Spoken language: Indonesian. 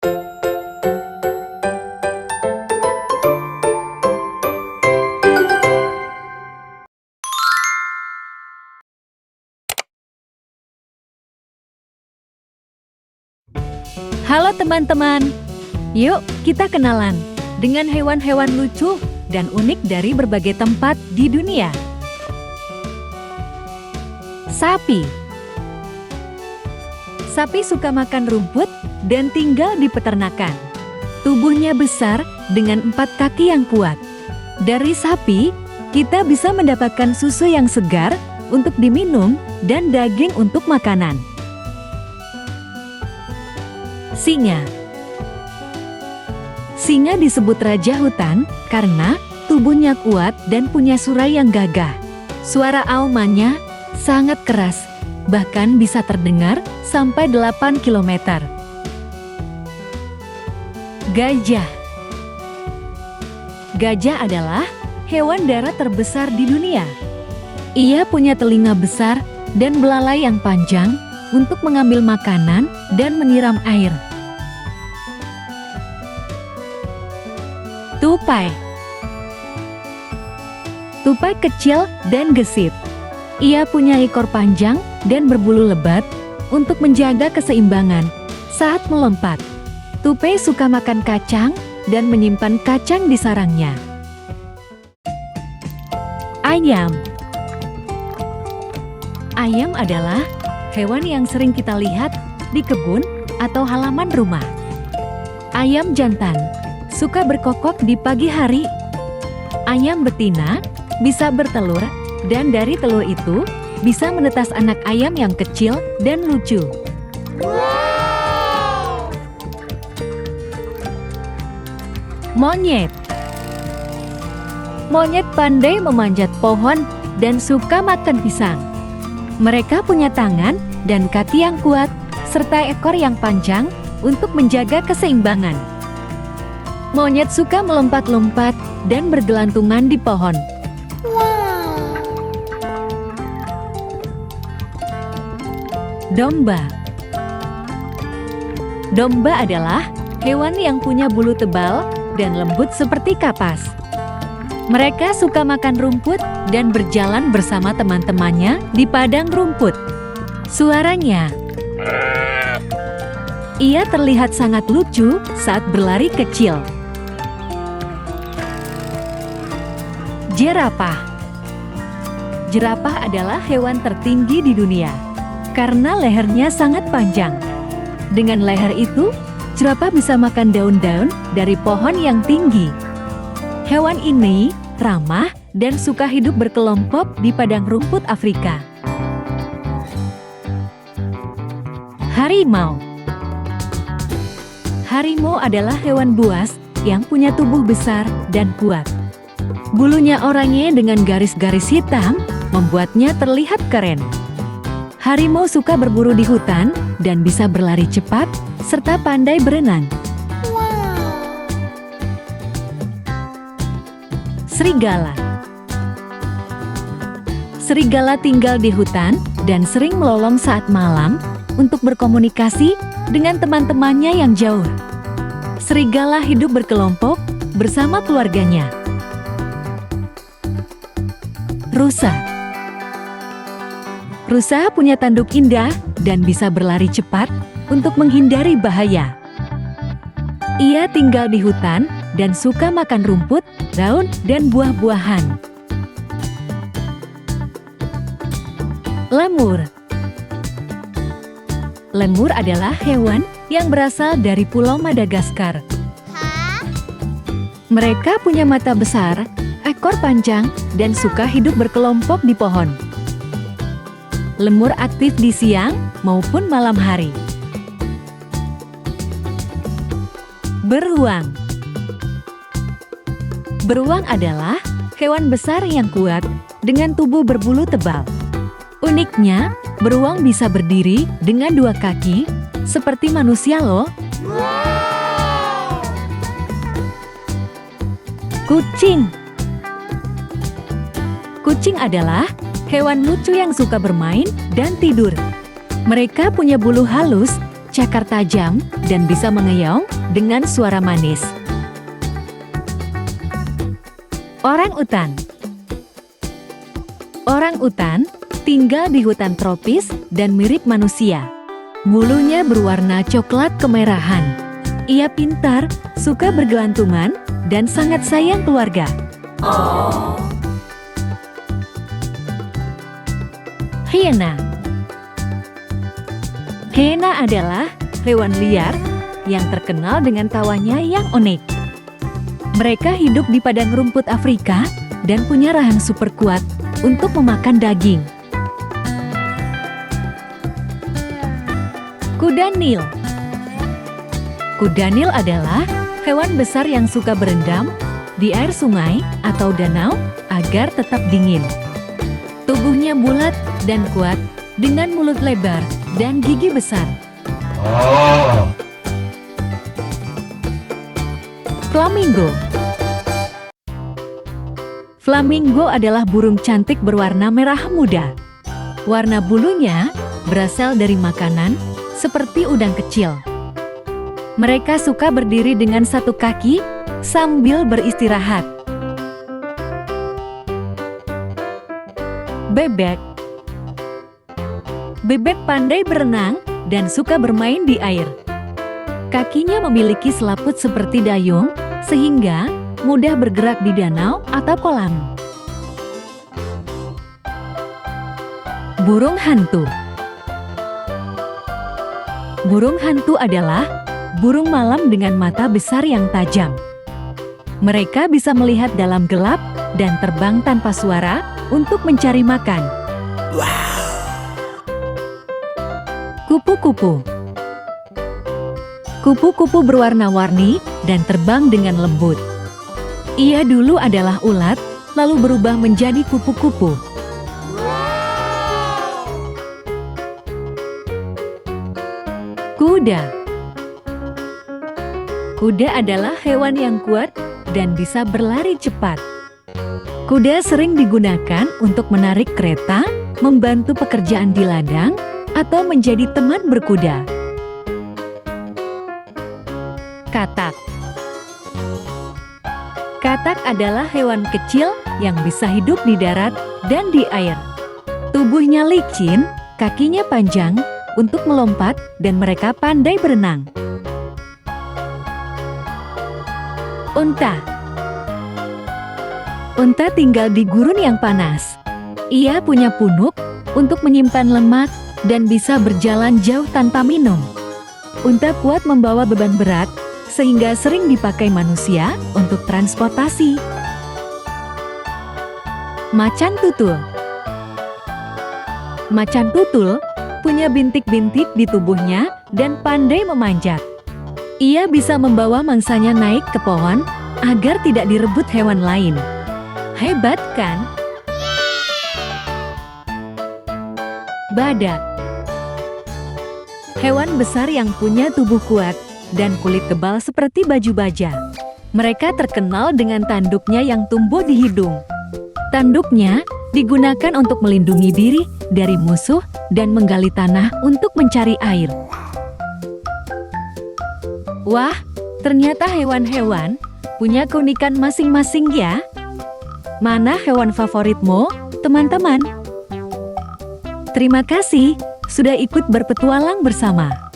Halo teman-teman, yuk kita kenalan dengan hewan-hewan lucu dan unik dari berbagai tempat di dunia. Sapi. Sapi suka makan rumput dan tinggal di peternakan. Tubuhnya besar dengan 4 kaki yang kuat. Dari sapi, kita bisa mendapatkan susu yang segar untuk diminum dan daging untuk makanan. Singa. Singa disebut raja hutan karena tubuhnya kuat dan punya suara yang gagah. Suara aumannya sangat keras, bahkan bisa terdengar sampai 8 km. Gajah. Gajah adalah hewan darat terbesar di dunia. Ia punya telinga besar dan belalai yang panjang untuk mengambil makanan dan menyiram air. Tupai. Tupai kecil dan gesit. Ia punya ekor panjang dan berbulu lebat untuk menjaga keseimbangan saat melompat. Tupai suka makan kacang dan menyimpan kacang di sarangnya. Ayam. Ayam adalah hewan yang sering kita lihat di kebun atau halaman rumah. Ayam jantan suka berkokok di pagi hari. Ayam betina bisa bertelur dan dari telur itu bisa menetas anak ayam yang kecil dan lucu. Monyet. Monyet pandai memanjat pohon dan suka makan pisang. Mereka punya tangan dan kaki yang kuat serta ekor yang panjang untuk menjaga keseimbangan. Monyet suka melompat-lompat dan bergelantungan di pohon. Domba. Domba adalah hewan yang punya bulu tebal dan lembut seperti kapas. Mereka suka makan rumput dan berjalan bersama teman-temannya di padang rumput. Suaranya, ia terlihat sangat lucu saat berlari kecil. Jerapah. Jerapah adalah hewan tertinggi di dunia karena lehernya sangat panjang. Dengan leher itu, jerapah bisa makan daun-daun dari pohon yang tinggi. Hewan ini ramah dan suka hidup berkelompok di padang rumput Afrika. Harimau. Harimau adalah hewan buas yang punya tubuh besar dan kuat. Bulunya oranye dengan garis-garis hitam membuatnya terlihat keren. Harimau suka berburu di hutan dan bisa berlari cepat serta pandai berenang. Serigala. Serigala tinggal di hutan dan sering melolong saat malam untuk berkomunikasi dengan teman-temannya yang jauh. Serigala hidup berkelompok bersama keluarganya. Rusa. Rusa punya tanduk indah dan bisa berlari cepat untuk menghindari bahaya. Ia tinggal di hutan dan suka makan rumput, daun, dan buah-buahan. Lemur. Lemur adalah hewan yang berasal dari Pulau Madagaskar. Mereka punya mata besar, ekor panjang, dan suka hidup berkelompok di pohon. Lemur aktif di siang maupun malam hari. Beruang. Beruang adalah hewan besar yang kuat dengan tubuh berbulu tebal. Uniknya, beruang bisa berdiri dengan 2 kaki seperti manusia loh. Kucing. Kucing adalah hewan lucu yang suka bermain dan tidur. Mereka punya bulu halus cakar tajam, dan bisa mengeong dengan suara manis. Orang-utan. Orang-utan tinggal di hutan tropis dan mirip manusia. Bulunya berwarna coklat kemerahan. Ia pintar, suka bergelantungan, dan sangat sayang keluarga. Hyena. Hyena adalah hewan liar yang terkenal dengan tawanya yang unik. Mereka hidup di padang rumput Afrika dan punya rahang super kuat untuk memakan daging. Kuda Nil. Kuda Nil adalah hewan besar yang suka berendam di air sungai atau danau agar tetap dingin. Tubuhnya bulat dan kuat dengan mulut lebar dan gigi besar. Flamingo. Flamingo adalah burung cantik berwarna merah muda. Warna bulunya berasal dari makanan seperti udang kecil. Mereka suka berdiri dengan satu kaki sambil beristirahat. Bebek. Bebek pandai berenang dan suka bermain di air. Kakinya memiliki selaput seperti dayung, sehingga mudah bergerak di danau atau kolam. Burung hantu. Burung hantu adalah burung malam dengan mata besar yang tajam. Mereka bisa melihat dalam gelap dan terbang tanpa suara untuk mencari makan. Kupu-kupu. Kupu-kupu berwarna-warni dan terbang dengan lembut. Ia dulu adalah ulat, lalu berubah menjadi kupu-kupu. Kuda. Kuda adalah hewan yang kuat dan bisa berlari cepat. Kuda sering digunakan untuk menarik kereta, membantu pekerjaan di ladang, atau menjadi teman berkuda. Katak. Katak adalah hewan kecil yang bisa hidup di darat dan di air. Tubuhnya licin, kakinya panjang untuk melompat, dan mereka pandai berenang. Unta. Unta tinggal di gurun yang panas. Ia punya punuk untuk menyimpan lemak dan bisa berjalan jauh tanpa minum. Unta kuat membawa beban berat, sehingga sering dipakai manusia untuk transportasi. Macan tutul. Macan tutul punya bintik-bintik di tubuhnya dan pandai memanjat. Ia bisa membawa mangsanya naik ke pohon agar tidak direbut hewan lain. Hebat kan? Badak. Hewan besar yang punya tubuh kuat dan kulit tebal seperti baju baja. Mereka terkenal dengan tanduknya yang tumbuh di hidung. Tanduknya digunakan untuk melindungi diri dari musuh dan menggali tanah untuk mencari air. Wah, ternyata hewan-hewan punya keunikan masing-masing ya. Mana hewan favoritmu, teman-teman? Terima kasih sudah ikut berpetualang bersama.